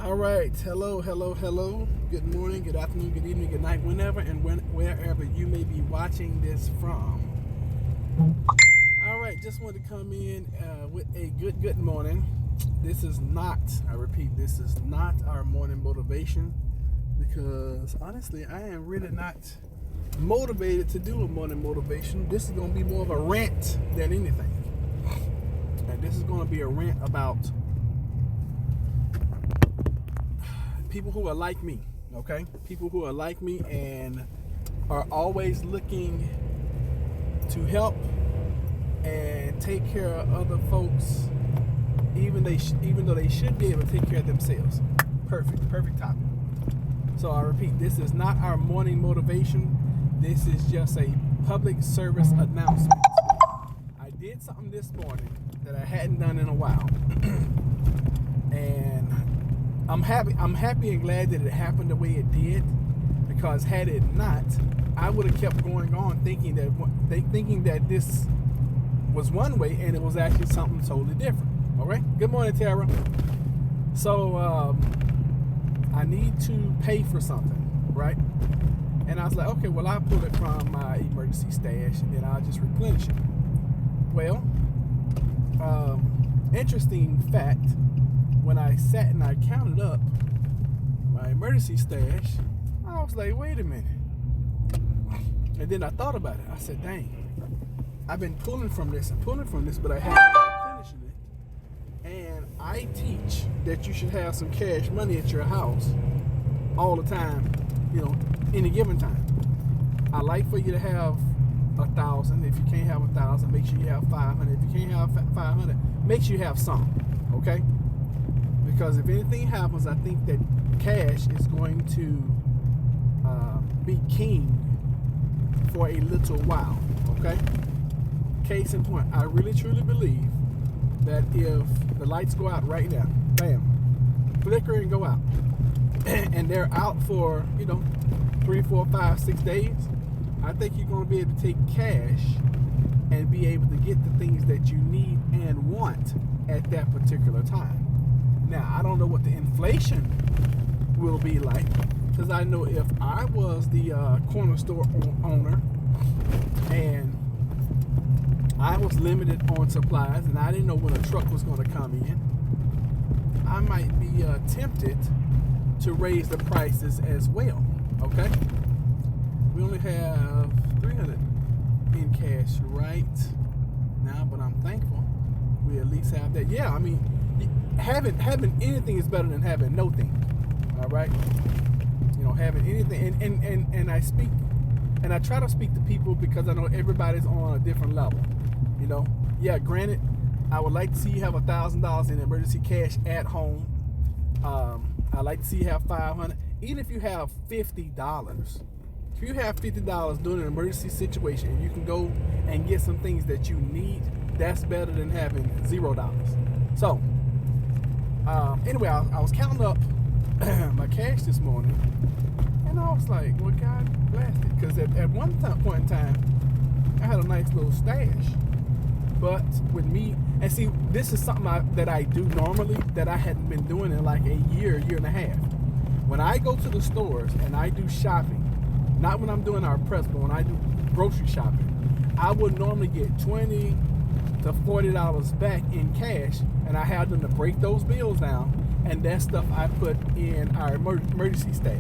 All right, hello. Good morning, good afternoon, good evening, good night, whenever and wherever you may be watching this from. All right, just wanted to come in with a good morning. This is not, I repeat, this is not our morning motivation because honestly, I am really not motivated to do a morning motivation. This is going to be more of a rant than anything. And this is going to be a rant about people who are like me, okay? People who are like me and are always looking to help and take care of other folks, even though they should be able to take care of themselves. Perfect topic. So I repeat, this is not our morning motivation. This is just a public service announcement. I did something this morning that I hadn't done in a while, and I'm happy and glad that it happened the way it did, because had it not, I would have kept going on thinking that this was one way and it was actually something totally different. All right. Good morning, Tara. So I need to pay for something, right? And I was like, okay, well, I'll pull it from my emergency stash and then I'll just replenish it. Well, interesting fact, when I sat and I counted up my emergency stash, I was like, wait a minute. And then I thought about it. I said, dang, I've been pulling from this, but I haven't been replenishing it. And I teach that you should have some cash money at your house all the time, any given time. I like for you to have 1,000. If you can't have 1,000, make sure you have 500. If you can't have 500, make sure you have some, okay? Because if anything happens, I think that cash is going to be king for a little while, okay? Case in point, I really truly believe that if the lights go out right now, bam, flicker and go out, and they're out for 3, 4, 5, 6 days, I think you're going to be able to take cash and be able to get the things that you need and want at that particular time. Now, I don't know what the inflation will be like, because I know if I was the corner store owner and I was limited on supplies and I didn't know when a truck was going to come in, I might be tempted to raise the prices as well, okay? We only have 300 in cash right now, but I'm thankful we at least have that. Yeah, I mean, having anything is better than having no thing. All right, having anything, and I speak, and I try to speak to people because I know everybody's on a different level. Yeah, granted, I would like to see you have $1,000 in emergency cash at home. I like to see you have 500, even if you have $50. If you have $50 during an emergency situation, and you can go and get some things that you need, that's better than having $0. So. Anyway, I was counting up my cash this morning, and I was like, well, God bless it, because at one point in time, I had a nice little stash. But with me, and see, this is something that I do normally that I hadn't been doing in like a year and a half. When I go to the stores and I do shopping, not when I'm doing our press, but when I do grocery shopping, I would normally get $20 to $40 back in cash, and I have them to break those bills down, and that stuff I put in our emergency stash.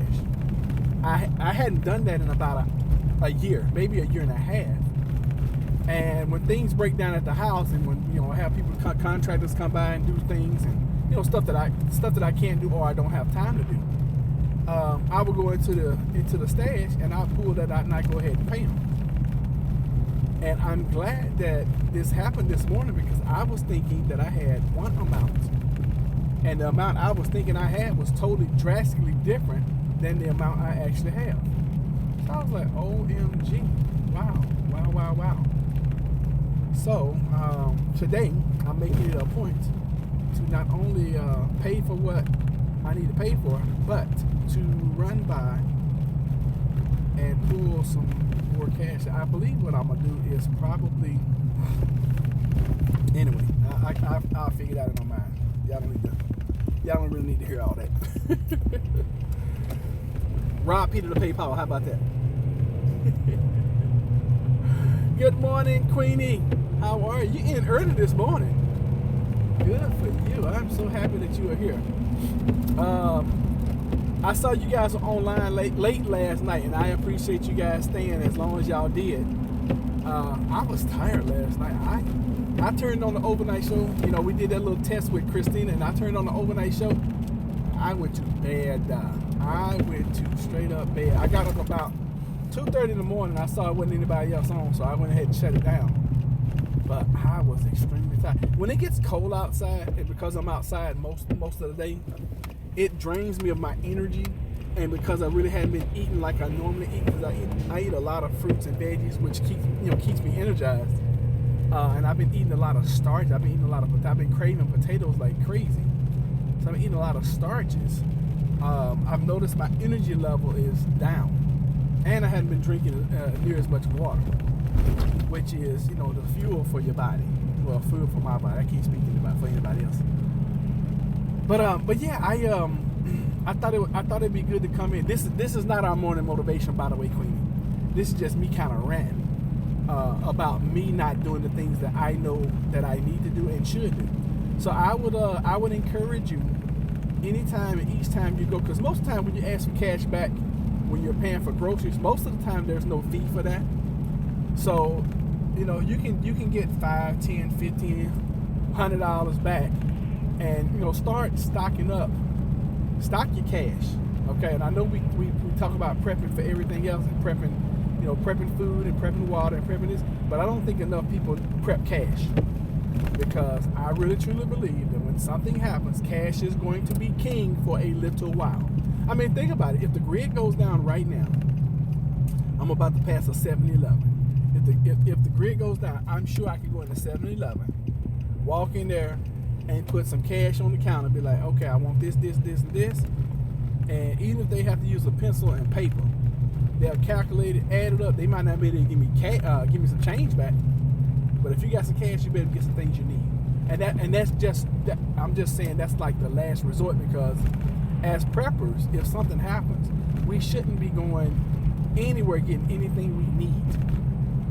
I hadn't done that in about a year, maybe a year and a half. And when things break down at the house, and when I have people, contractors come by and do things, and stuff that I can't do or I don't have time to do, I will go into the stash and I'll pull that out and I go ahead and pay them. And I'm glad that this happened this morning, because I was thinking that I had one amount, and the amount I was thinking I had was totally drastically different than the amount I actually have. So I was like, OMG, wow. So today, I'm making it a point to not only pay for what I need to pay for, but to run by and pull some more cash. I believe what I'm gonna do is probably, anyway, I'll figure it out in my mind. Y'all don't need to Y'all don't really need to hear all that. Rob Peter to PayPal. How about that? Good morning, Queenie. How are you? You in early this morning. Good for you. I'm so happy that you are here. I saw you guys were online late last night, and I appreciate you guys staying as long as y'all did. I was tired last night. I turned on the overnight show. You know, we did that little test with Christina, and I turned on the overnight show. I went to bed. I went to straight up bed. I got up about 2:30 in the morning. I saw it wasn't anybody else on, so I went ahead and shut it down. But I was extremely tired. When it gets cold outside, and because I'm outside most of the day, it drains me of my energy. And because I really haven't been eating like I normally eat, because I eat a lot of fruits and veggies, which keeps me energized. And I've been eating a lot of starch. I've been craving potatoes like crazy. So I'm eating a lot of starches. I've noticed my energy level is down, and I haven't been drinking near as much water, which is, you know, the fuel for your body. Well, fuel for my body. I can't speak for anybody else. But yeah, I thought it'd be good to come in. This is not our morning motivation, by the way, Queenie. This is just me kind of ranting about me not doing the things that I know that I need to do and should do. So I would encourage you, anytime and each time you go, because most of the time when you ask for cash back when you're paying for groceries, most of the time there's no fee for that. So, you know, you can get $5, $10, $15, $100 back, and, you know, start stocking up. Stock your cash, okay? And I know we talk about prepping for everything else, and prepping food and prepping water and prepping this, but I don't think enough people prep cash, because I really truly believe that when something happens, cash is going to be king for a little while. I mean, think about it. If the grid goes down right now, I'm about to pass a 7-Eleven. If the grid goes down, I'm sure I can go into 7-Eleven, walk in there, and put some cash on the counter. Be like, okay, I want this, this, this, and this. And even if they have to use a pencil and paper, they'll calculate it, add it up. They might not be able to give me some change back, but if you got some cash, you better get some things you need. And that's just that. I'm just saying that's like the last resort, because as preppers, if something happens, we shouldn't be going anywhere getting anything we need.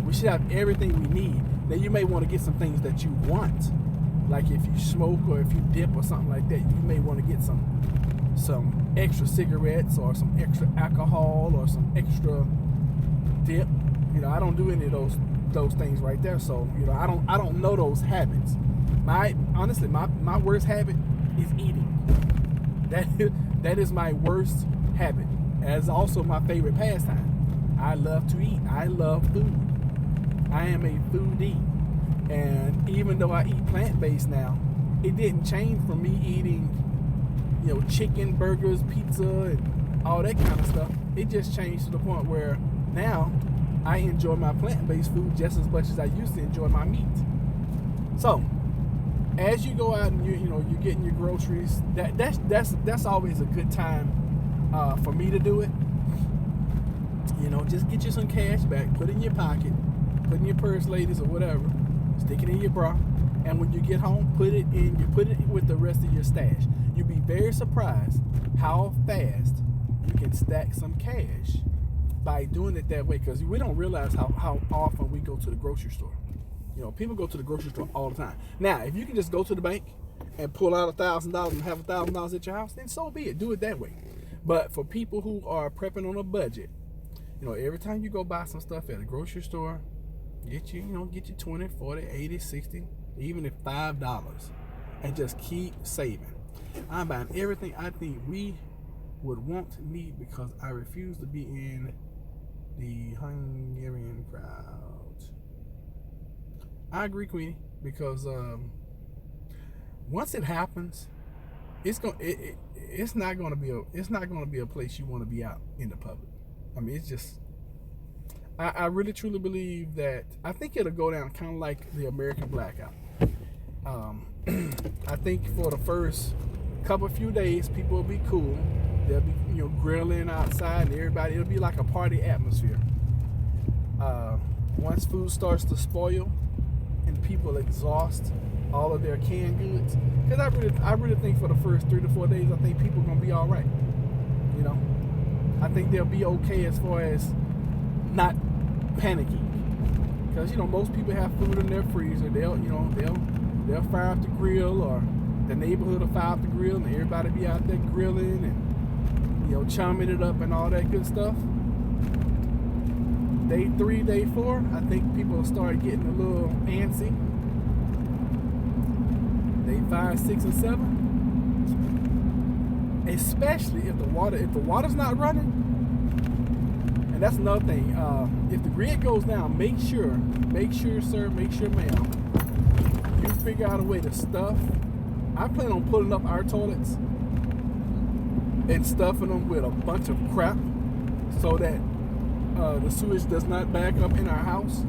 We should have everything we need. Now you may want to get some things that you want. Like if you smoke or if you dip or something like that, you may want to get some extra cigarettes or some extra alcohol or some extra dip. You know, I don't do any of those things right there. So, you know, I don't know those habits. Honestly, my worst habit is eating. That is my worst habit. As also my favorite pastime. I love to eat. I love food. I am a foodie. And even though I eat plant-based now, it didn't change from me eating, you know, chicken, burgers, pizza, and all that kind of stuff. It just changed to the point where now I enjoy my plant-based food just as much as I used to enjoy my meat. So, as you go out and you're getting your groceries, that's always a good time for me to do it. You know, just get you some cash back, put it in your pocket, put it in your purse, ladies, or whatever. Stick it in your bra, and when you get home, put it with the rest of your stash. You'll be very surprised how fast you can stack some cash by doing it that way, because we don't realize how often we go to the grocery store. You know, people go to the grocery store all the time. Now, if you can just go to the bank and pull out $1,000 and have $1,000 at your house, then so be it. Do it that way. But for people who are prepping on a budget, you know, every time you go buy some stuff at a grocery store, get you 20, 40, 80, 60, even if $5, and just keep saving. I'm buying everything I think we would want to need, because I refuse to be in the Hungarian crowd. I agree, Queenie, because once it happens, it's not going to be a place you want to be out in the public. I mean, it's just, I really truly believe that, I think it'll go down kind of like the American blackout. I think for the first few days, people will be cool. They'll be, grilling outside, and it'll be like a party atmosphere. Once food starts to spoil and people exhaust all of their canned goods. Because I really think for the first 3 to 4 days, I think people are gonna be all right. You know, I think they'll be okay as far as not panicking. Because most people have food in their freezer. They'll fire up the grill, or the neighborhood will fire up the grill, and everybody be out there grilling and chumming it up and all that good stuff. Day 3, day 4, I think people will start getting a little antsy. Day 5, 6, and 7, especially if the water's not running. And that's another thing. If the grid goes down, make sure, sir, ma'am, you figure out a way to stuff. I plan on pulling up our toilets and stuffing them with a bunch of crap so that the sewage does not back up in our house.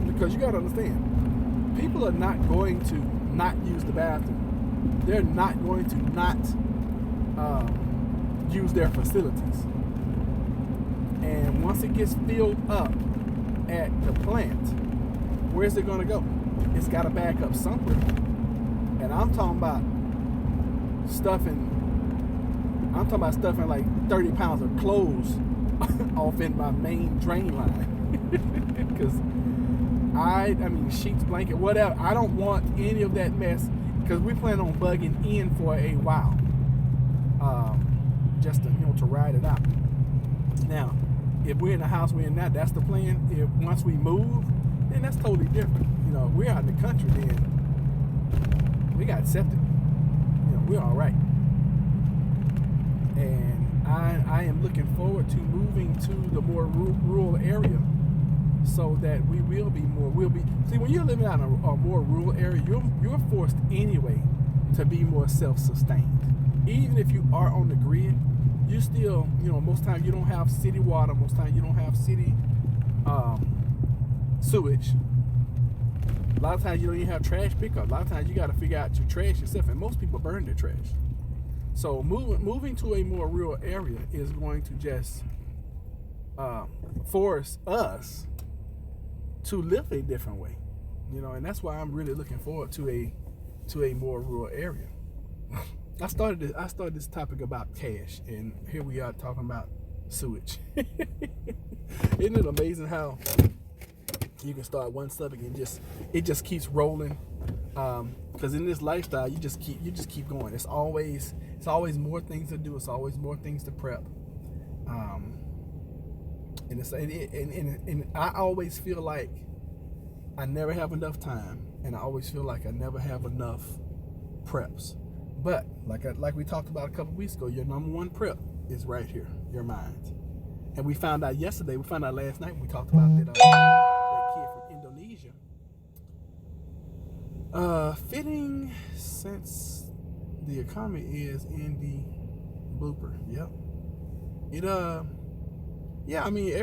Because you got to understand, people are not going to not use the bathroom. They're not going to not use their facilities. And once it gets filled up at the plant, where's it going to go? It's got to back up somewhere. And I'm talking about stuffing like 30 pounds of clothes off in my main drain line. Because I mean, sheets, blanket, whatever. I don't want any of that mess, because we plan on bugging in for a while, just to ride it out. Now, if we're in the house we're in now, that's the plan. If once we move, then that's totally different. If we're out in the country, then we got septic. We're all right. And I am looking forward to moving to the more rural area, so that we'll be. See, when you're living out in a more rural area, you're forced anyway to be more self-sustained. Even if you are on the grid, you still, most times you don't have city water. Most times you don't have city sewage. A lot of times you don't even have trash pickup. A lot of times you got to figure out your trash yourself, and most people burn their trash. So moving to a more rural area is going to just force us to live a different way, and that's why I'm really looking forward to a more rural area. I started this topic about cash, and here we are talking about sewage. Isn't it amazing how you can start one subject and it just keeps rolling? Because in this lifestyle, you just keep going. It's always more things to do. It's always more things to prep. And I always feel like I never have enough time, and I always feel like I never have enough preps. But like we talked about a couple weeks ago, your number one prep is right here, your mind. And we found out last night, we talked about that kid from Indonesia. Fitting since the economy is in the blooper. Yep. Yeah, I mean,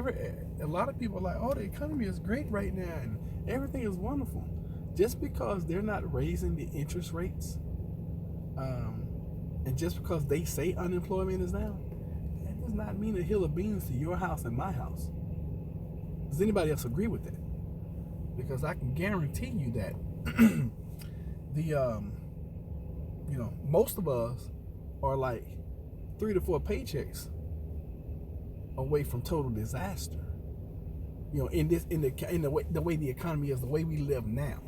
a lot of people are like, oh, the economy is great right now and everything is wonderful. Just because they're not raising the interest rates, and just because they say unemployment is down, that does not mean a hill of beans to your house and my house. Does anybody else agree with that? Because I can guarantee you that most of us are like 3 to 4 paychecks away from total disaster. In the way the economy is, the way we live now.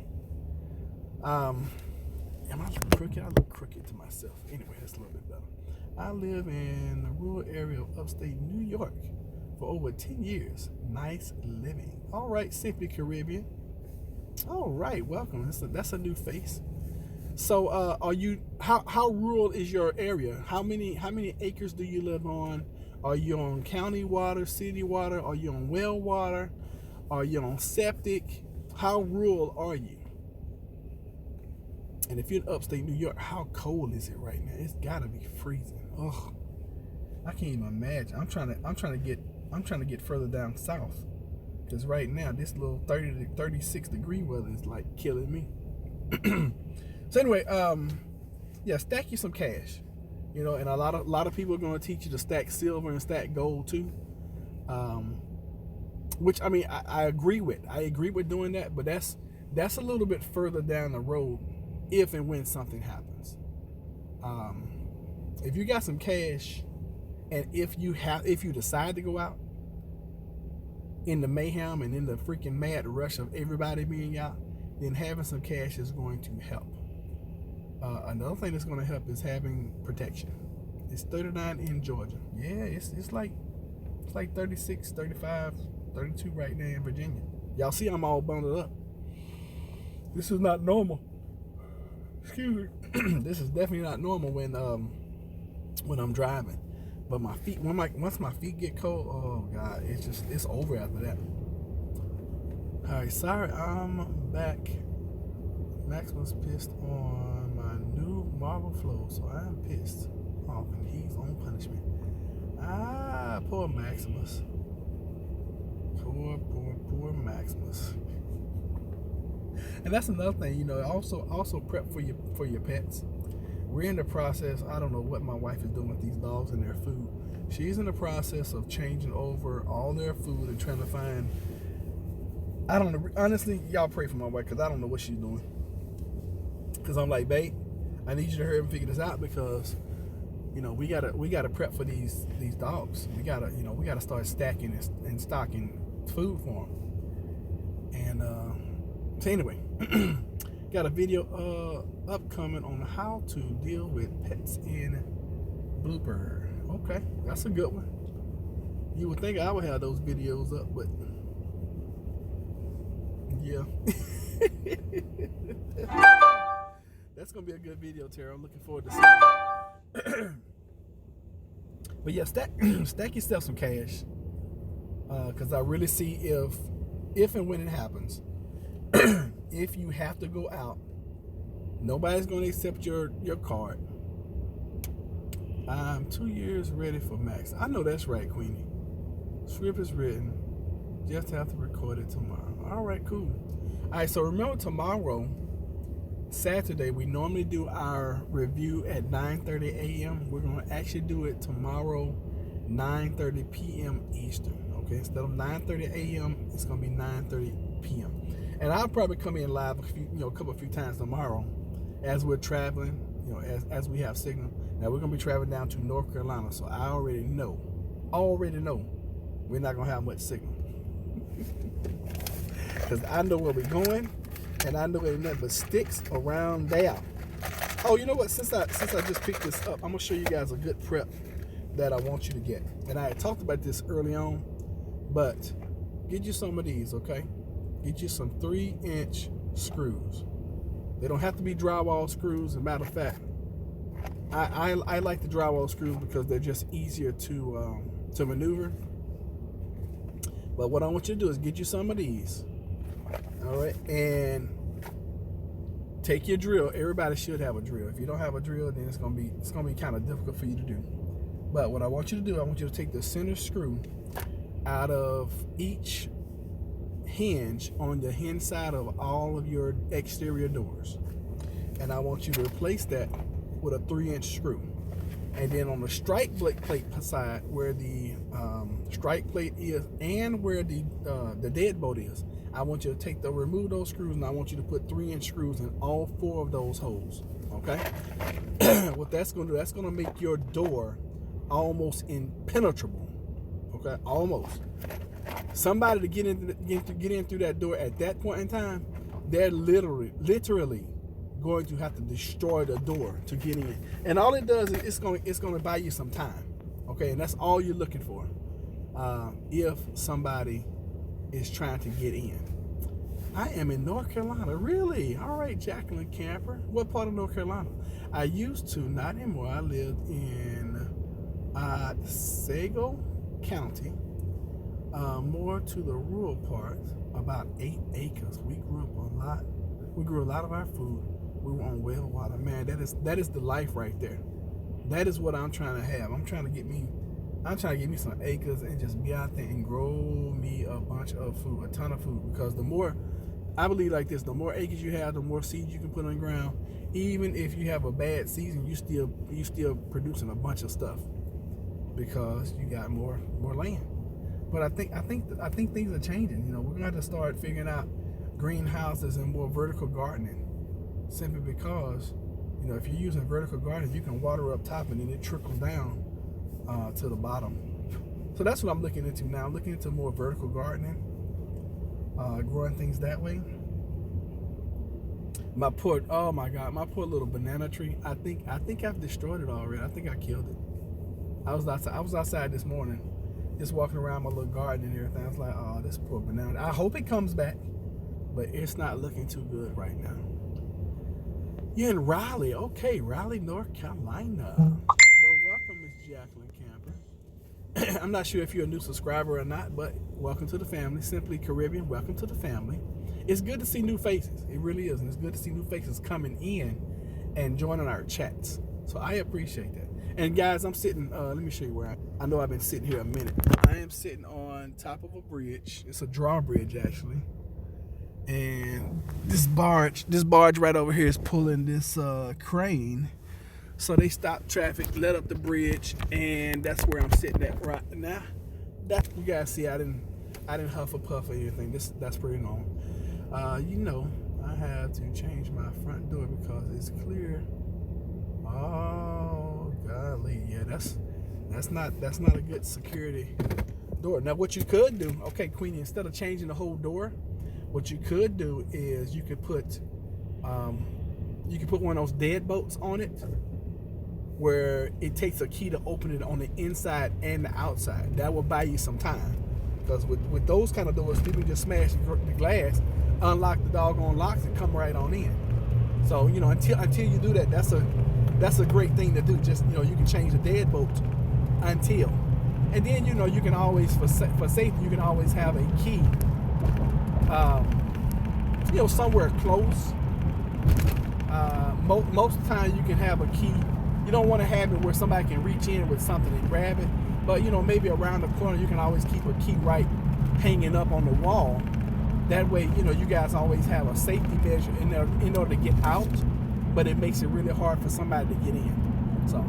Am I looking crooked? I look crooked to myself. Anyway, that's a little bit better. I live in the rural area of upstate New York for over 10 years. Nice living. All right, Simply Caribbean. All right, welcome. That's a new face. So, how rural is your area? How many acres do you live on? Are you on county water, city water? Are you on well water? Are you on septic? How rural are you? And if you're in upstate New York, how cold is it right now? It's gotta be freezing. Oh, I can't even imagine. I'm trying to get further down south, because right now this little 30 to 36 degree weather is like killing me. So anyway, stack you some cash. And a lot of people are going to teach you to stack silver and stack gold too. Which I mean, I agree with. I agree with doing that, but that's a little bit further down the road if and when something happens. If you got some cash, and if you decide to go out in the mayhem and in the freaking mad rush of everybody being out, then having some cash is going to help. Another thing that's going to help is having protection. It's 39 in Georgia. Yeah, it's like 36, 35, 32 right now in Virginia. Y'all see I'm all bundled up. This is not normal. Excuse me. This is definitely not normal when I'm driving. But my feet, once my feet get cold, oh God, it's over after that. All right, sorry, I'm back. Max was pissed on my new marble flow, so I'm pissed off, and he's on punishment. Poor Maximus. Poor Maximus. And that's another thing, you know. Also prep for your pets. We're in the process. I don't know what my wife is doing with these dogs and their food. She's in the process of changing over all their food and trying to find. I don't know. Honestly, y'all pray for my wife because I don't know what she's doing. Because I'm like, babe, I need you to hurry and figure this out because, you know, we gotta prep for these dogs. We gotta start stacking and stocking food for them. And so anyway, got a video upcoming on how to deal with pets in blooper. Okay, that's a good one. You would think I would have those videos up, but yeah. That's gonna be a good video, Tara. I'm looking forward to seeing it. But yeah, stack yourself some cash, because I really see if and when it happens, if you have to go out, nobody's gonna accept your card. I'm 2 years ready for Max. I know that's right, Queenie. Script is written. Just have to record it tomorrow. All right, cool. All right, so remember tomorrow, Saturday, we normally do our review at 9:30 a.m. We're going to actually do it tomorrow, 9:30 p.m. Eastern. Okay, instead of 9:30 a.m., it's going to be 9:30 p.m. And I'll probably come in live a few times tomorrow as we're traveling, as we have signal. Now we're going to be traveling down to North Carolina, so I already know we're not going to have much signal. Because I know where we're going, and I know there ain't nothing but sticks around there. Oh, you know what? Since I just picked this up, I'm gonna show you guys a good prep that I want you to get. And I had talked about this early on, but get you some of these, okay? Get you some 3-inch screws. They don't have to be drywall screws. As a matter of fact, I like the drywall screws because they're just easier to maneuver. But what I want you to do is get you some of these. All right, and take your drill. Everybody should have a drill. If you don't have a drill, then it's gonna be kind of difficult for you to do. But what I want you to do, I want you to take the center screw out of each hinge on the hinge side of all of your exterior doors, and I want you to replace that with a 3-inch screw. And then on the strike plate side, where the strike plate is and where the deadbolt is, I want you to remove those screws, and I want you to put 3-inch screws in all 4 of those holes. Okay. What that's going to do, that's going to make your door almost impenetrable. Okay, almost. Somebody to get in through that door at that point in time, they're literally going to have to destroy the door to get in. And all it does is it's going to buy you some time. Okay, and that's all you're looking for. If somebody is trying to get in. I am in North Carolina. Really? All right, Jacqueline Camper. What part of North Carolina? I used to, not anymore. I lived in Otsego County, more to the rural part, about 8 acres. We grew up a lot. We grew a lot of our food. We were on well water. Man, that is the life right there. That is what I'm trying to have. I'm trying to get me some acres and just be out there and grow me a bunch of food, a ton of food. Because the more, I believe like this, the more acres you have, the more seeds you can put on the ground. Even if you have a bad season, you still producing a bunch of stuff because you got more land. But I think things are changing. We're gonna have to start figuring out greenhouses and more vertical gardening. simply because, you know, if you're using vertical gardening, you can water up top and then it trickles down to the bottom. So that's what I'm looking into now. I'm looking into more vertical gardening, growing things that way. My poor, oh my God, my poor little banana tree. I think I've destroyed it already. I think I killed it. I was outside this morning, just walking around my little garden and everything. I was like, oh, this poor banana. I hope it comes back, but it's not looking too good right now. You're in Raleigh. Okay, Raleigh, North Carolina. Well, welcome, Miss Jacqueline Camper. I'm not sure if you're a new subscriber or not, but welcome to the family. Simply Caribbean, welcome to the family. It's good to see new faces. It really is. And it's good to see new faces coming in and joining our chats. So I appreciate that. And guys, I'm sitting, let me show you where I know I've been sitting here a minute. I am sitting on top of a bridge. It's a drawbridge, actually. And this barge right over here is pulling this crane. So they stopped traffic, let up the bridge, and that's where I'm sitting at right now. That, you guys see, I didn't huff or puff or anything. That's pretty normal. You know, I have to change my front door because it's clear. Oh golly, yeah, that's not a good security door. Now what you could do, okay, Queenie, instead of changing the whole door, what you could do is you could put one of those deadbolts on it, where it takes a key to open it on the inside and the outside. That will buy you some time, because with those kind of doors, people just smash the glass, unlock the doggone locks, and come right on in. So, you know, until you do that, that's a great thing to do. Just, you know, you can change the deadbolt until, and then, you know, you can always, for safety, you can always have a key, you know, somewhere close. Most of the time you can have a key. You don't want to have it where somebody can reach in with something and grab it, but, you know, maybe around the corner you can always keep a key right hanging up on the wall. That way, you know, you guys always have a safety measure in there in order to get out, but it makes it really hard for somebody to get in. So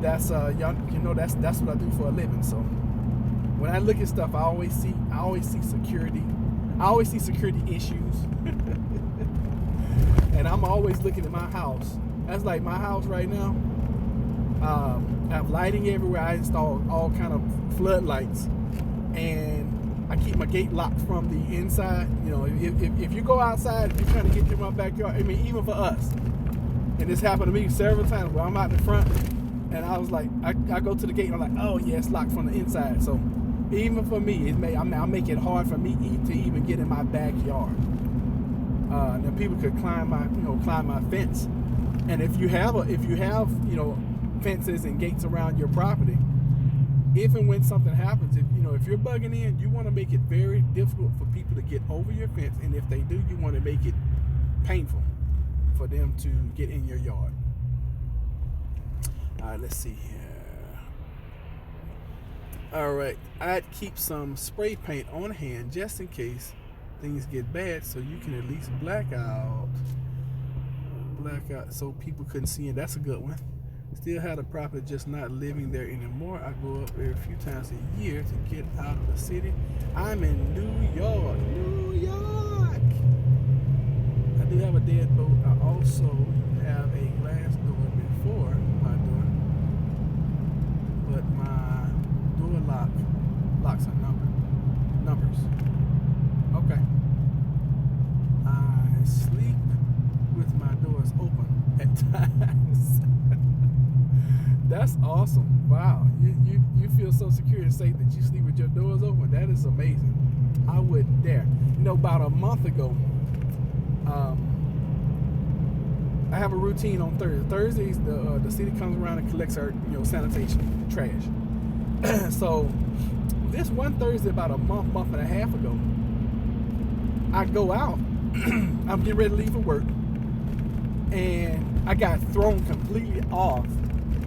that's y'all, you know, that's what I do for a living. So when I look at stuff, I always see security. I always see security issues. And I'm always looking at my house. That's like my house right now. I have lighting everywhere. I installed all kind of floodlights, and I keep my gate locked from the inside. You know, if you go outside, if you're trying to get to my backyard, I mean, even for us, and this happened to me several times where I'm out in front, and I was like, I go to the gate, and I'm like, oh yeah, it's locked from the inside. So even for me, I'll make it hard for me to even get in my backyard. Now people could climb my fence, and if you have you know, fences and gates around your property, if and when something happens, if you're bugging in, you want to make it very difficult for people to get over your fence, and if they do, you want to make it painful for them to get in your yard. All right, let's see here. All right, I'd keep some spray paint on hand just in case things get bad, so you can at least black out so people couldn't see it. That's a good one. Still had a property, just not living there anymore. I go up every few times a year to get out of the city. I'm in New York. I do have a deadbolt. I also have a glass door before my door, but my door locks are numbers. Okay. I sleep with my doors open at times. That's awesome. Wow. You feel so secure and safe that you sleep with your doors open. That is amazing. I wouldn't dare. About a month ago, I have a routine on Thursdays. Thursdays, the city comes around and collects our sanitation trash. So this one Thursday, about a month and a half ago, I go out. I'm getting ready to leave for work, and I got thrown completely off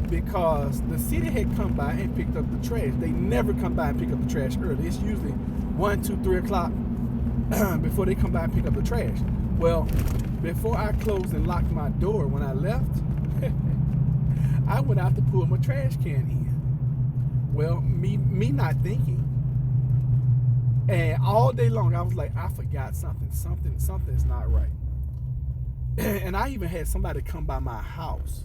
because the city had come by and picked up the trash. They never come by and pick up the trash early. It's usually 1, 2, 3 o'clock before they come by and pick up the trash. Well, before I closed and locked my door when I left, I went out to pull my trash can in. Well, me not thinking, and all day long I was like, I forgot something. Something's not right. And I even had somebody come by my house.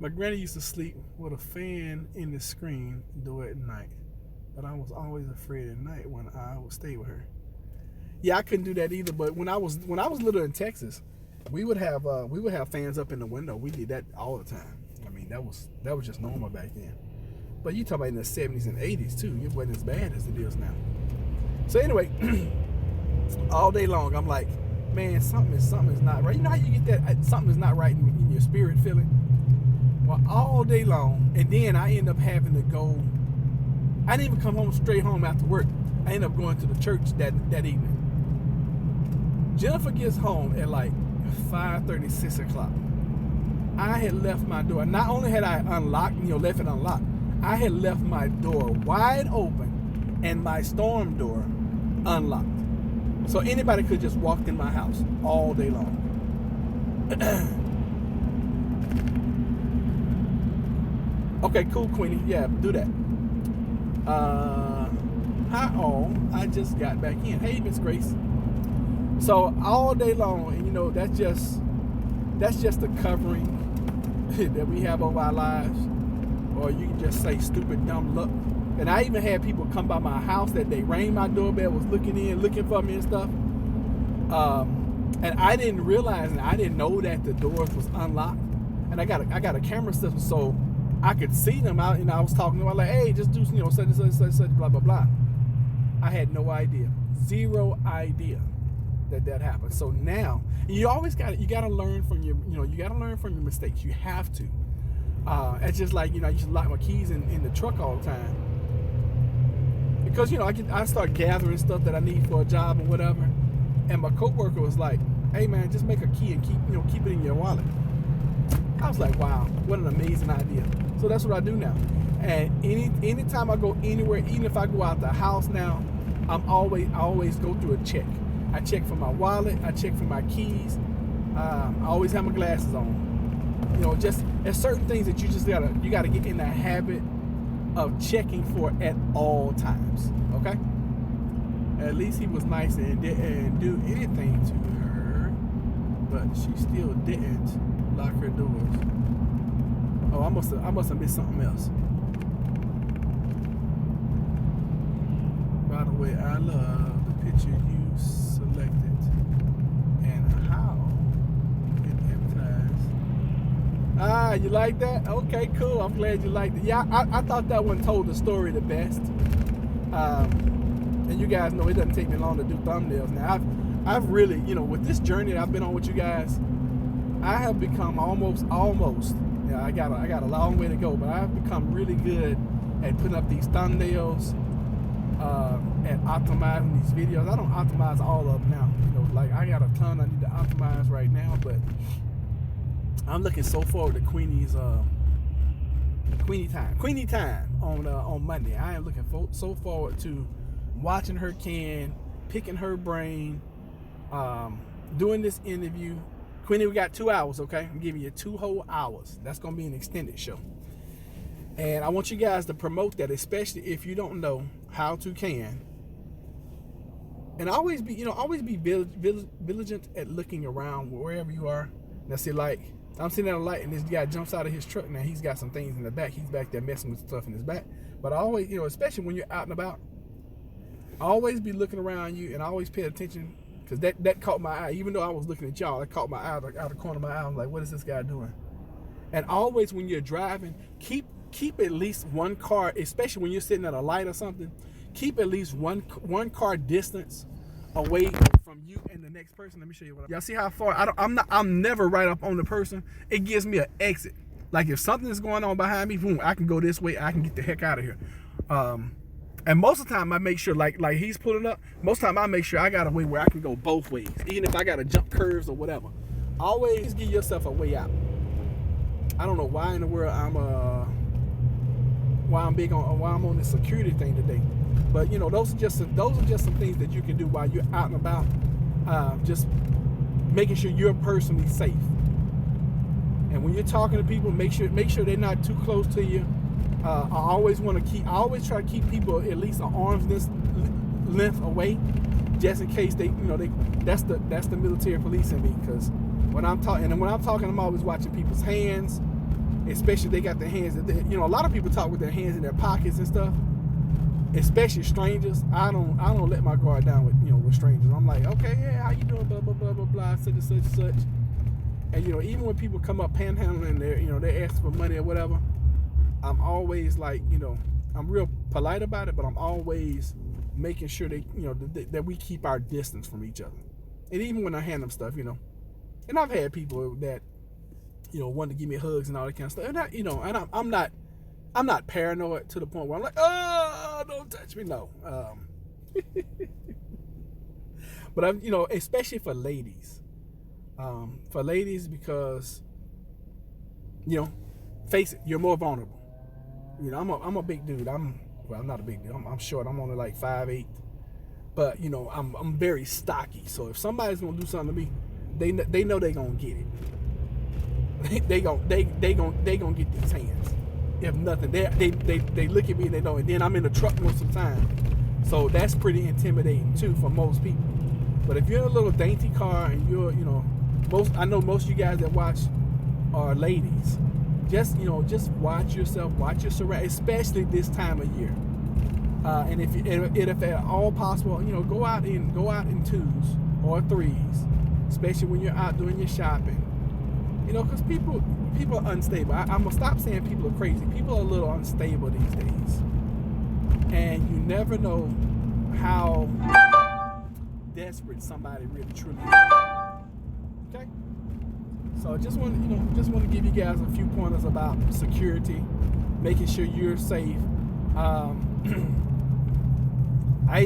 My granny used to sleep with a fan in the screen door at night, but I was always afraid at night when I would stay with her. Yeah, I couldn't do that either. But when I was little in Texas, we would have fans up in the window. We did that all the time. I mean, that was just normal back then. But you talk about in the 70s and 80s too. It wasn't as bad as it is now. So anyway, all day long I'm like, man, something is not right. You know how you get that something is not right in your spirit feeling? Well, all day long, and then I end up having to go. I didn't even come home straight home after work. I ended up going to the church that evening. Jennifer gets home at like 5:30, 6 o'clock. I had left my door. Not only had I unlocked, left it unlocked, I had left my door wide open and my storm door unlocked. So anybody could just walk in my house all day long. Okay, cool, Queenie. Yeah, do that. Hi all. I just got back in. Hey, Miss Grace. So all day long, and that's just the covering that we have over our lives, or you can just say stupid, dumb luck. And I even had people come by my house that day, rang my doorbell, was looking for me and stuff. And I didn't realize, and I didn't know that the doors was unlocked. And I got a camera system, so I could see them out. And I was talking to them like, hey, just do such and such, blah blah blah. I had no idea, zero idea that happened. So now you always got to learn from your mistakes. You have to. It's just like I used to lock my keys in the truck all the time because I start gathering stuff that I need for a job or whatever, and my coworker was like, hey man, just make a key and keep it in your wallet. I was like, wow, what an amazing idea. So that's what I do now. And anytime I go anywhere, even if I go out the house now, I always go through a check. I check for my wallet. I check for my keys. I always have my glasses on. Just there's certain things that you gotta get in the habit of checking for at all times. Okay. At least he was nice and didn't do anything to her, but she still didn't lock her doors. Oh, I must have missed something else. By the way, I love the picture you selected and how it advertised. You like that? Okay, cool. I'm glad you liked it. Yeah, I thought that one told the story the best. And you guys know it doesn't take me long to do thumbnails. Now, I've really, with this journey that I've been on with you guys, I have become almost. I got a long way to go, but I've become really good at putting up these thumbnails, and optimizing these videos. I don't optimize all of them now. Like I got a ton I need to optimize right now, but I'm looking so forward to Queenie time on Monday. I am looking so forward to watching her picking her brain, doing this interview. Queenie, we got 2 hours, okay? I'm giving you 2 whole hours. That's going to be an extended show. And I want you guys to promote that, especially if you don't know how to can. And always be vigilant at looking around wherever you are. Now, see, like, I'm sitting at a light and this guy jumps out of his truck. Now, he's got some things in the back. He's back there messing with stuff in his back. But I always, especially when you're out and about, always be looking around you and always pay attention. Because that caught my eye. Even though I was looking at y'all, it caught my eye out of the corner of my eye. I was like, what is this guy doing? And always when you're driving, keep at least one car, especially when you're sitting at a light or something, keep at least one car distance away from you and the next person. Let me show you what y'all see how far. I'm never right up on the person. It gives me an exit. Like if something is going on behind me, boom, I can go this way. I can get the heck out of here. And most of the time I make sure, like he's pulling up, most of the time I make sure I got a way where I can go both ways, even if I got to jump curves or whatever. Always give yourself a way out. I don't know why in the world I'm on this security thing today, but those are just some things that you can do while you're out and about, just making sure you're personally safe. And when you're talking to people, make sure they're not too close to you. I always try to keep people at least an arm's length away, just in case that's the military police in me, because when I'm talking, I'm always watching people's hands, especially if they got their hands. A lot of people talk with their hands in their pockets and stuff, especially strangers. I don't let my guard down with strangers. I'm like, okay, yeah, how you doing? Blah blah blah blah blah, such and such and such. And even when people come up panhandling, they're asking for money or whatever, I'm always like, I'm real polite about it, but I'm always making sure that we keep our distance from each other. And even when I hand them stuff, and I've had people that want to give me hugs and all that kind of stuff, and I'm not paranoid to the point where I'm like, oh, don't touch me, no. But I'm, especially for ladies, because face it, you're more vulnerable. I'm a big dude. I'm not a big dude. I'm short. I'm only like 5'8", but I'm very stocky. So if somebody's gonna do something to me, they know they gonna get it. they gonna get these hands. If nothing, they look at me and they know. And then I'm in the truck most of the time, so that's pretty intimidating too for most people. But if you're in a little dainty car and I know most of you guys that watch are ladies. Just watch yourself, watch your surroundings, especially this time of year. And if at all possible, go out in 2s or 3s, especially when you're out doing your shopping. Because people are unstable. I'm gonna stop saying people are crazy. People are a little unstable these days, and you never know how desperate somebody really truly is. Okay. So just want to give you guys a few pointers about security, making sure you're safe. I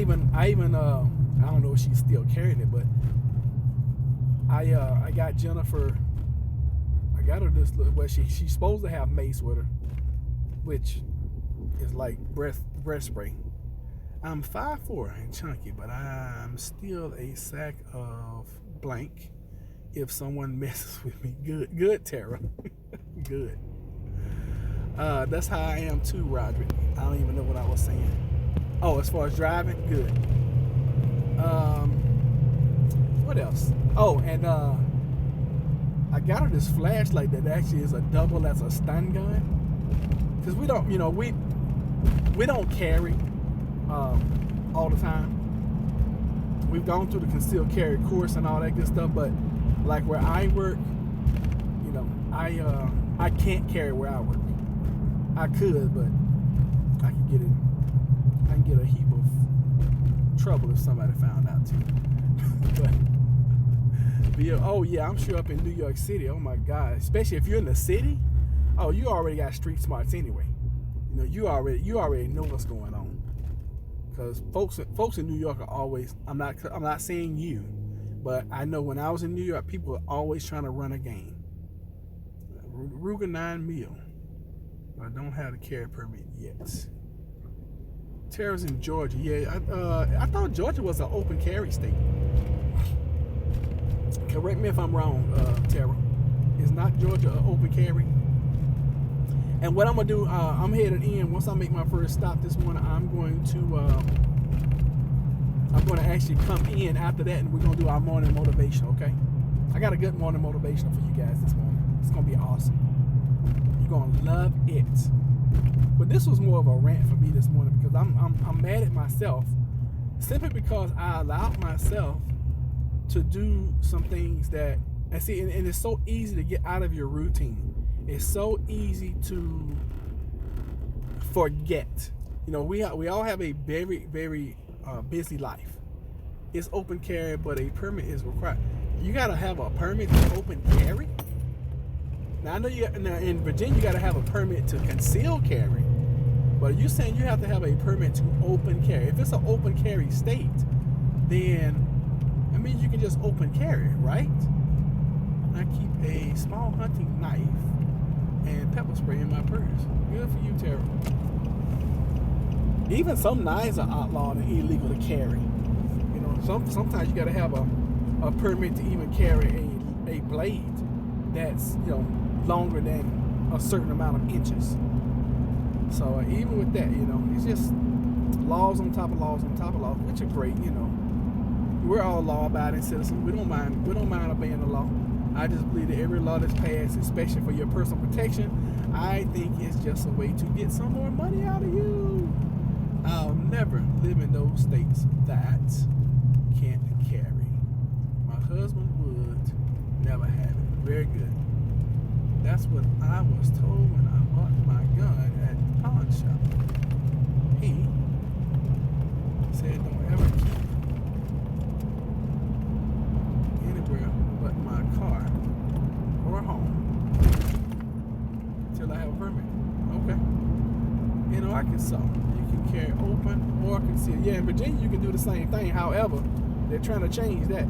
don't know if she's still carrying it, but I got Jennifer. I got her this. Well, she's supposed to have mace with her, which is like breath spray. I'm 5'4" and chunky, but I'm still a sack of blank. If someone messes with me, good, Tara, good. That's how I am too, Roderick. I don't even know what I was saying. Oh, as far as driving, good. What else? Oh, and I got her this flashlight that actually is a double as a stun gun. Because we don't, we don't carry all the time. We've gone through the concealed carry course and all that good stuff, but like where I work, I can't carry where I work. I could, but I can get a heap of trouble if somebody found out too. but yeah, I'm sure up in New York City, oh my God, especially if you're in the city, oh, you already got street smarts anyway. You already know what's going on. Because folks in New York are always, I'm not saying you, but I know when I was in New York, people were always trying to run a game. Ruger 9mm. I don't have the carry permit yet. Tara's in Georgia. Yeah, I thought Georgia was an open carry state. Correct me if I'm wrong, Tara. Is not Georgia an open carry? And what I'm gonna do, I'm headed in. Once I make my first stop this morning, I'm going to actually come in after that, and we're gonna do our morning motivation. Okay? I got a good morning motivation for you guys this morning. It's gonna be awesome. You're gonna love it. But this was more of a rant for me this morning because I'm mad at myself simply because I allowed myself to do some things that, and see, and it's so easy to get out of your routine. It's so easy to forget. We all have a very, very busy life. It's open carry, but a permit is required. You gotta have a permit to open carry. Now I know in Virginia you gotta have a permit to conceal carry, but you're saying you have to have a permit to open carry. If it's an open carry state, then it means you can just open carry, right? I keep a small hunting knife and pepper spray in my purse. Good for you, Tara. Even some knives are outlawed and illegal to carry. Sometimes you gotta have a permit to even carry a blade that's longer than a certain amount of inches. So even with that, it's just laws on top of laws on top of laws, which are great, we're all law-abiding citizens. We don't mind obeying the law. I just believe that every law that's passed, especially for your personal protection, I think it's just a way to get some more money out of you. I'll never live in those states that can't carry. My husband would never have it. Very good. That's what I was told when I bought my gun at the pawn shop. He said don't ever keep anywhere but my car or home until I have a permit. Okay. In Arkansas, you can carry open or concealed. Yeah, in Virginia, you can do the same thing. However, they're trying to change that.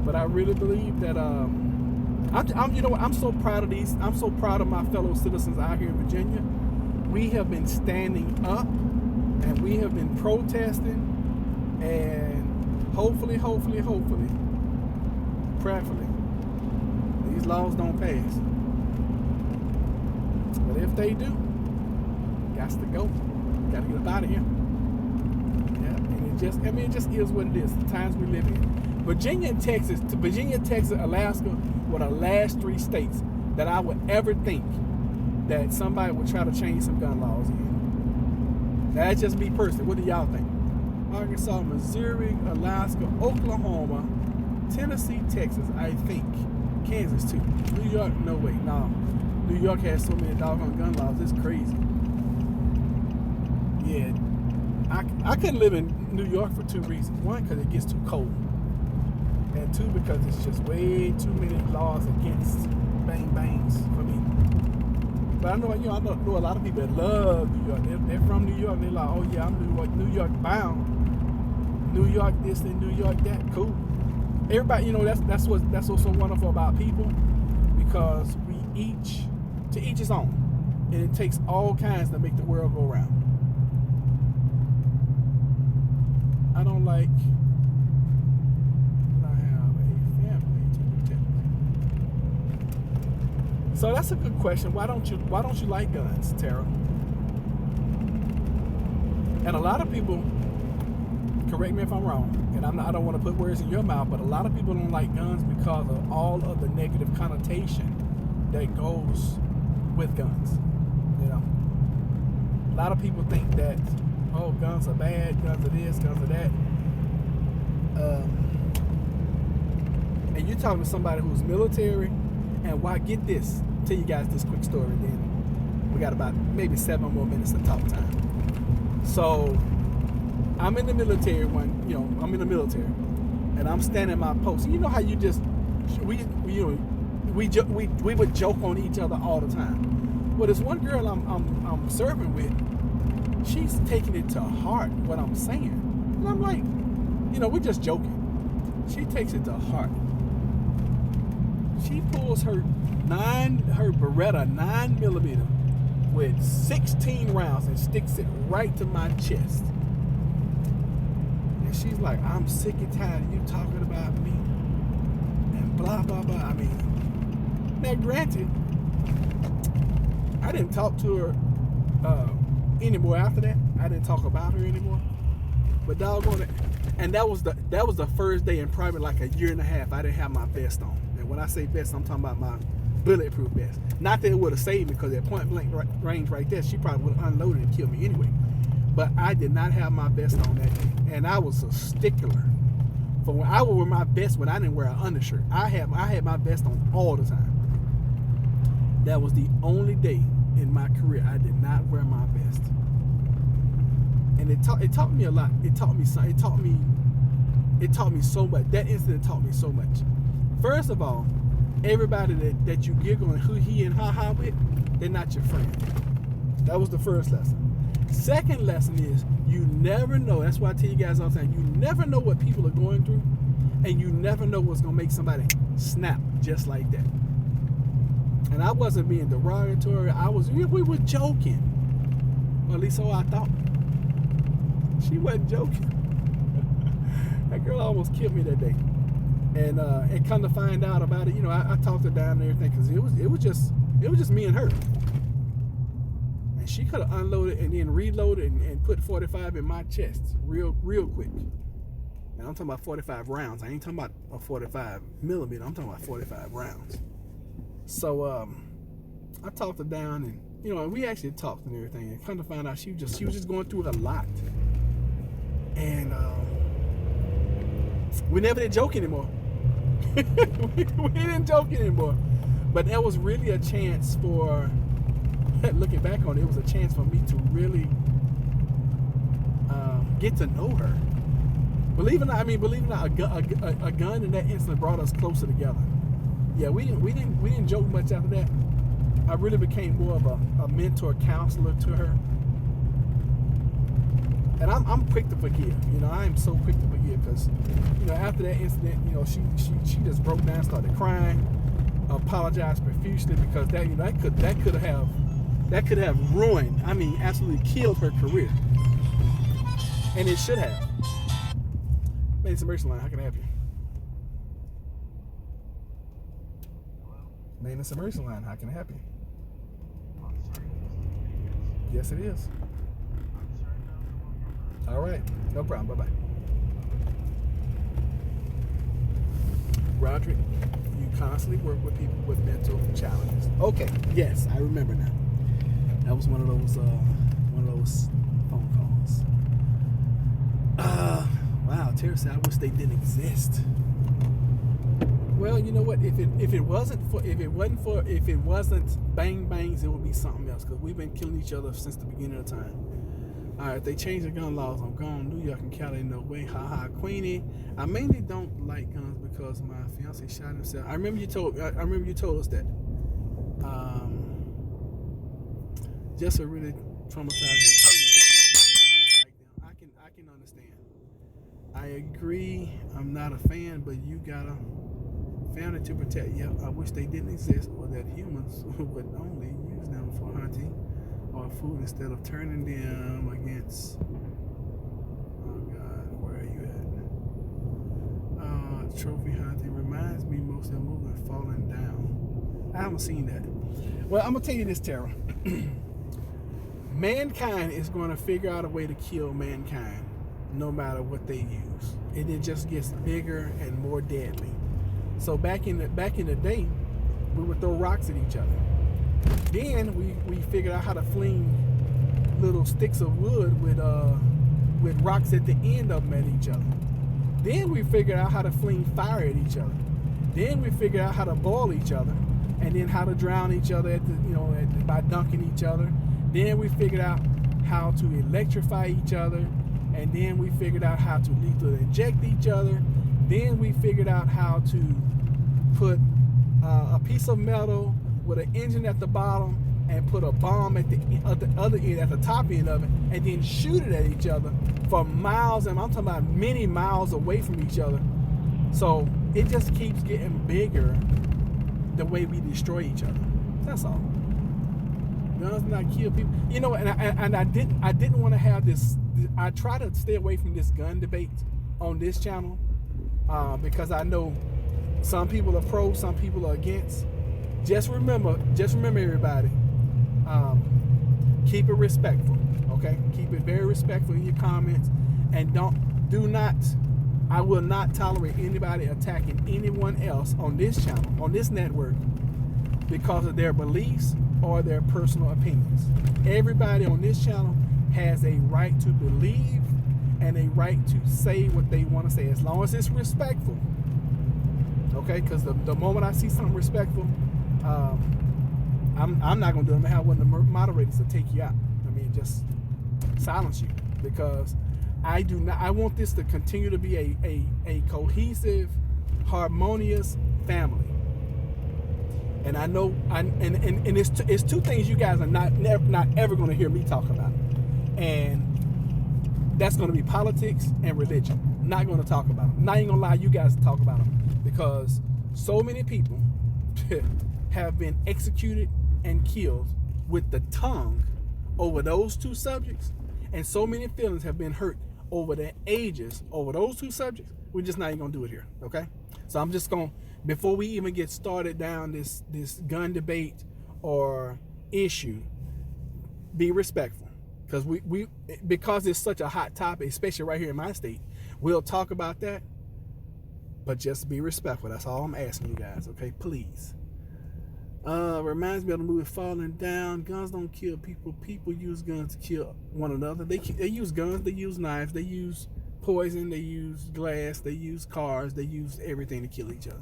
But I really believe that I'm so proud of these. I'm so proud of my fellow citizens out here in Virginia. We have been standing up and we have been protesting, and hopefully, prayerfully, these laws don't pass. But if they do, gots to go. Gotta get up out of here. Yeah, and it just is what it is. The times we live in. Virginia, Texas, Alaska were the last 3 states that I would ever think that somebody would try to change some gun laws in. That's just me personally. What do y'all think? Arkansas, Missouri, Alaska, Oklahoma, Tennessee, Texas, I think. Kansas too. New York, no way. No. New York has so many doggone gun laws. It's crazy. Yeah. I couldn't live in New York for 2 reasons. One, because it gets too cold. And 2, because it's just way too many laws against bangs for me. But I know a lot of people that love New York. They're from New York. They're like, oh yeah, I'm New York bound. New York this and New York that. Cool. Everybody, that's what's so wonderful about people, because to each his own, and it takes all kinds to make the world go round. I don't like. So that's a good question. Why don't you like guns, Tara? And a lot of people, correct me if I'm wrong, and I don't want to put words in your mouth, but a lot of people don't like guns because of all of the negative connotation that goes with guns. A lot of people think that, oh, guns are bad, guns are this, guns are that. And you're talking to somebody who's military, and why? Get this. Tell you guys this quick story, then we got about maybe 7 more minutes of talk time. So I'm in the military and I'm standing my post. You know how you just we would joke on each other all the time. Well, this one girl I'm serving with, she's taking it to heart what I'm saying, and I'm like, we're just joking. She takes it to heart. She pulls her Beretta 9mm with 16 rounds and sticks it right to my chest. And she's like, I'm sick and tired of you talking about me. And blah, blah, blah. I mean, now granted, I didn't talk to her anymore after that. I didn't talk about her anymore. But doggone it. And that was the first day in probably like a year and a half I didn't have my vest on. And when I say vest, I'm talking about my bulletproof vest. Not that it would have saved me, because at point blank range right there, she probably would have unloaded and killed me anyway. But I did not have my vest on that day. And I was a stickler. For when I would wear my vest when I didn't wear an undershirt. I had my vest on all the time. That was the only day in my career I did not wear my vest. And it taught me a lot. It taught me so much. That incident taught me so much. First of all, everybody that you giggle and hoo-hee and ha-ha with, they're not your friend. That was the first lesson. Second lesson is, you never know. That's why I tell you guys all the time, you never know what people are going through, and you never know what's going to make somebody snap just like that. And I wasn't being derogatory. We were joking. Or at least so I thought. She wasn't joking. That girl almost killed me that day. And come to find out about it, I talked her down and everything, because it was just me and her. And she could have unloaded and then reloaded and put 45 in my chest real quick. And I'm talking about 45 rounds. I ain't talking about a 45 millimeter. I'm talking about 45 rounds. So I talked her down, and and we actually talked and everything. And come to find out, she was just going through it a lot. And we never did joke anymore. we didn't joke anymore. But that was really a chance for, looking back on it, it was a chance for me to really get to know her. Believe it or not, a gun in that instant brought us closer together. Yeah, we didn't joke much after that. I really became more of a mentor, counselor to her. And I'm quick to forgive. I am so quick to forgive because, after that incident, she just broke down, started crying, apologized profusely because that could have ruined, absolutely killed her career. And it should have. Maintenance Emergency Line, how can I help you? Maintenance Emergency Line, how can I help you? Yes, it is. All right, no problem. Bye-bye. Roderick, you constantly work with people with mental challenges. Okay, yes, I remember now. That was one of those phone calls. Wow, Terry said, I wish they didn't exist. Well, you know what? If it wasn't bang bangs, it would be something else. Because we've been killing each other since the beginning of time. All right, they changed the gun laws. I'm gone. New York and Cali, no way. Ha ha, Queenie. I mainly don't like guns because my fiance shot himself. I remember you told us that. Just a really traumatizing thing. I can understand. I agree. I'm not a fan, but you got a family to protect. Yeah, I wish they didn't exist, or that humans would only use them for hunting or food instead of turning them against. Oh God, where are you at? Trophy hunting reminds me most of the movement falling down. I haven't seen that. Well, I'm gonna tell you this, Tara. Mankind is going to figure out a way to kill mankind, no matter what they use, and it just gets bigger and more deadly. So back in the day, we would throw rocks at each other. Then we figured out how to fling little sticks of wood with rocks at the end of them at each other. Then we figured out how to fling fire at each other. Then we figured out how to boil each other, and then how to drown each other by dunking each other. Then we figured out how to electrify each other, and then we figured out how to lethally inject each other. Then we figured out how to put a piece of metal with an engine at the bottom and put a bomb at the other end, at the top end of it, and then shoot it at each other for miles, and I'm talking about many miles away from each other. So it just keeps getting bigger the way we destroy each other. That's all. Guns not kill people. And I didn't want to have this. I try to stay away from this gun debate on this channel because I know some people are pro, some people are against. Just remember, everybody. Keep it respectful, okay? Keep it very respectful in your comments, and I will not tolerate anybody attacking anyone else on this channel, on this network, because of their beliefs or their personal opinions. Everybody on this channel has a right to believe and a right to say what they want to say, as long as it's respectful. Okay, because the moment I see something respectful, I'm not gonna do it. I'm gonna have one of the moderators to take you out. Just silence you, because I do not. I want this to continue to be a cohesive, harmonious family. And I know, and it's two things you guys are not ever going to hear me talk about, and that's going to be politics and religion. Not going to talk about them. Not even going to allow you guys to talk about them, because so many people have been executed and killed with the tongue over those two subjects, and so many feelings have been hurt over the ages over those two subjects. We're just not even going to do it here, okay? So I'm just going to, before we even get started down this gun debate or issue, be respectful, because because it's such a hot topic, especially right here in my state. We'll talk about that, but just be respectful. That's all I'm asking you guys, okay? Please. Reminds me of the movie Falling Down. Guns don't kill people. People use guns to kill one another. They use guns. They use knives. They use poison. They use glass. They use cars. They use everything to kill each other.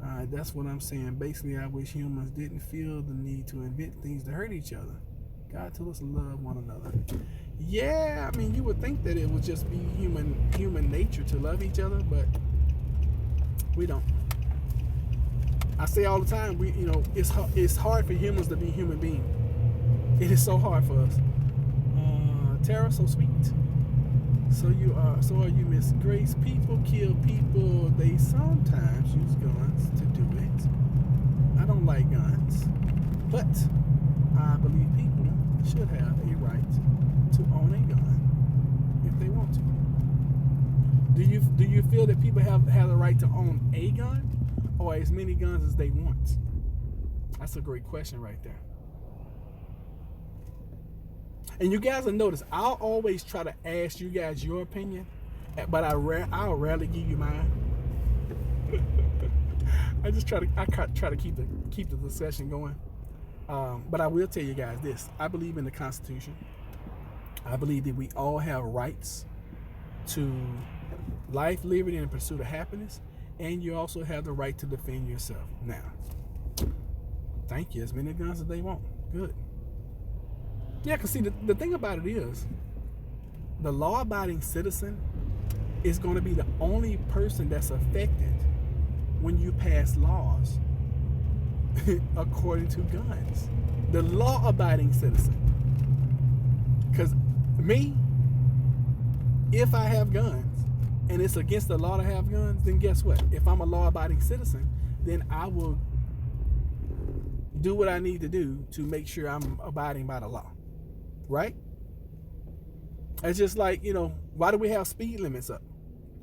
Alright, that's what I'm saying. Basically, I wish humans didn't feel the need to invent things to hurt each other. God told us to love one another. Yeah, I mean, you would think that it would just be human nature to love each other, but we don't. I say all the time, it's hard for humans to be human beings. It is so hard for us. Tara, so sweet. So are you, Miss Grace. People kill people. They sometimes use guns to do it. I don't like guns, but I believe people should have a right to own a gun if they want to. Do you feel that people have the right to own a gun or as many guns as they want? That's a great question right there. And you guys will notice I'll always try to ask you guys your opinion, but I'll rarely give you mine. I try to keep the discussion going. But I will tell you guys this. I believe in the Constitution. I believe that we all have rights to life, liberty, and pursuit of happiness. And you also have the right to defend yourself. Now, thank you. As many guns as they want. Good. Yeah, because see, the thing about it is, the law-abiding citizen is going to be the only person that's affected when you pass laws according to guns. The law-abiding citizen. Because me, if I have guns and it's against the law to have guns, then guess what? If I'm a law-abiding citizen, then I will do what I need to do to make sure I'm abiding by the law. Right? It's just like, why do we have speed limits up?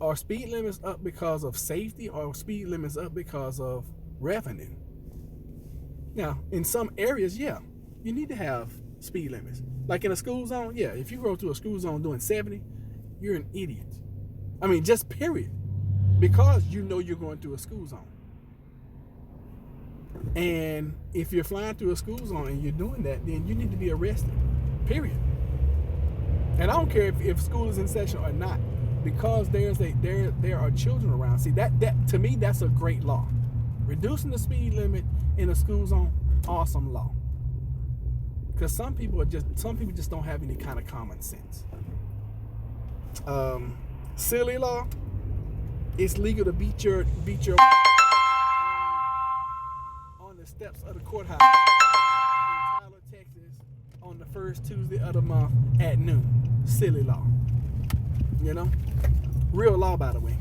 Are speed limits up because of safety, or speed limits up because of revenue? Now, in some areas, yeah, you need to have speed limits. Like in a school zone, yeah, if you go through a school zone doing 70, you're an idiot. I mean, just period. Because you're going through a school zone. And if you're flying through a school zone and you're doing that, then you need to be arrested. Period. And I don't care if school is in session or not, because there are children around. See, that to me, that's a great law. Reducing the speed limit in a school zone, awesome law. Because some people just don't have any kind of common sense. Silly law. It's legal to beat your on the steps of the courthouse in Tyler, Texas, on the first Tuesday of the month at noon. Silly law. Real law, by the way.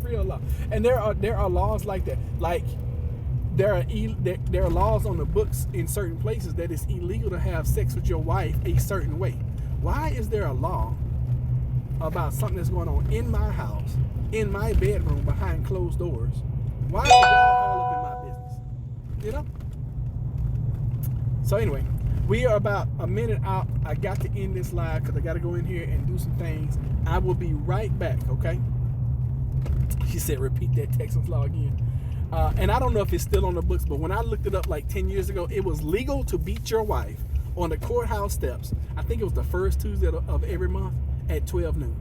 Real law. And there are laws like that. Like there are laws on the books in certain places that it's illegal to have sex with your wife a certain way. Why is there a law about something that's going on in my house, in my bedroom, behind closed doors? Why are y'all all up in my business? So anyway, we are about a minute out. I got to end this live because I got to go in here and do some things. I will be right back, okay? She said, repeat that Texas law again. And I don't know if it's still on the books, but when I looked it up like 10 years ago, it was legal to beat your wife on the courthouse steps. I think it was the first Tuesday of every month at 12 noon.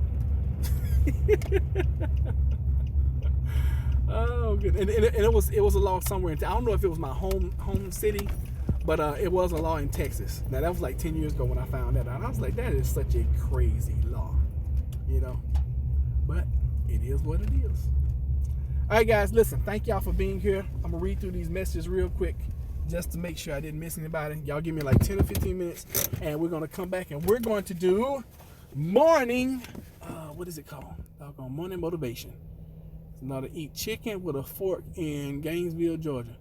Oh, good. And it was a law somewhere in I don't know if it was my home city, but it was a law in Texas. Now that was like 10 years ago when I found that out. I was like, that is such a crazy law, but it is what it is. All right, guys, listen, thank y'all for being here. I'm gonna read through these messages real quick just to make sure I didn't miss anybody. Y'all give me like 10 or 15 minutes and we're gonna come back and we're going to do morning, what is it called? Morning motivation. Now, to eat chicken with a fork in Gainesville, Georgia.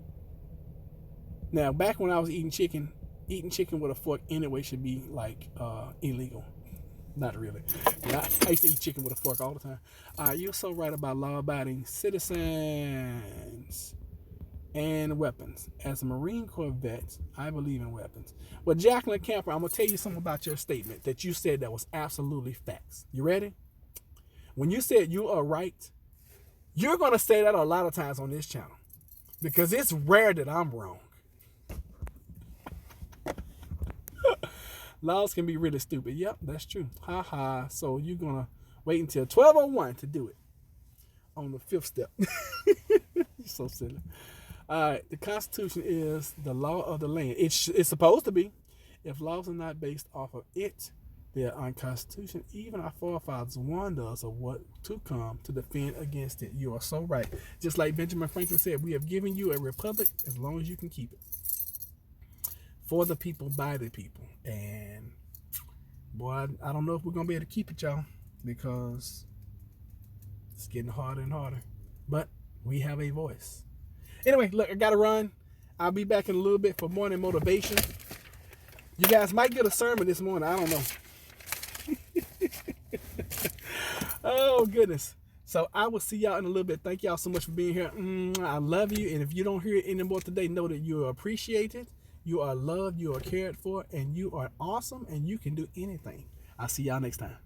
Now, back when I was eating chicken with a fork anyway should be like illegal. Not really. I used to eat chicken with a fork all the time. You're so right about law-abiding citizens. and weapons. As a Marine Corps vet, I believe in weapons. Well, Jacqueline Camper, I'm going to tell you something about your statement that you said that was absolutely facts. You ready? When you said you are right, you're going to say that a lot of times on this channel because it's rare that I'm wrong. Laws can be really stupid. Yep, that's true. Ha ha. So you're going to wait until 12:01 to do it on the 5th step. You're so silly. All right, the Constitution is the law of the land. It's supposed to be. If laws are not based off of it, they are unconstitutional. Even our forefathers warned us of what to come to defend against it. You are so right. Just like Benjamin Franklin said, we have given you a republic as long as you can keep it. For the people, by the people. And boy, I don't know if we're going to be able to keep it, y'all, because it's getting harder and harder. But we have a voice. Anyway, look, I got to run. I'll be back in a little bit for morning motivation. You guys might get a sermon this morning. I don't know. Oh, goodness. So I will see y'all in a little bit. Thank y'all so much for being here. I love you. And if you don't hear it anymore today, know that you are appreciated. You are loved, you are cared for, and you are awesome, and you can do anything. I'll see y'all next time.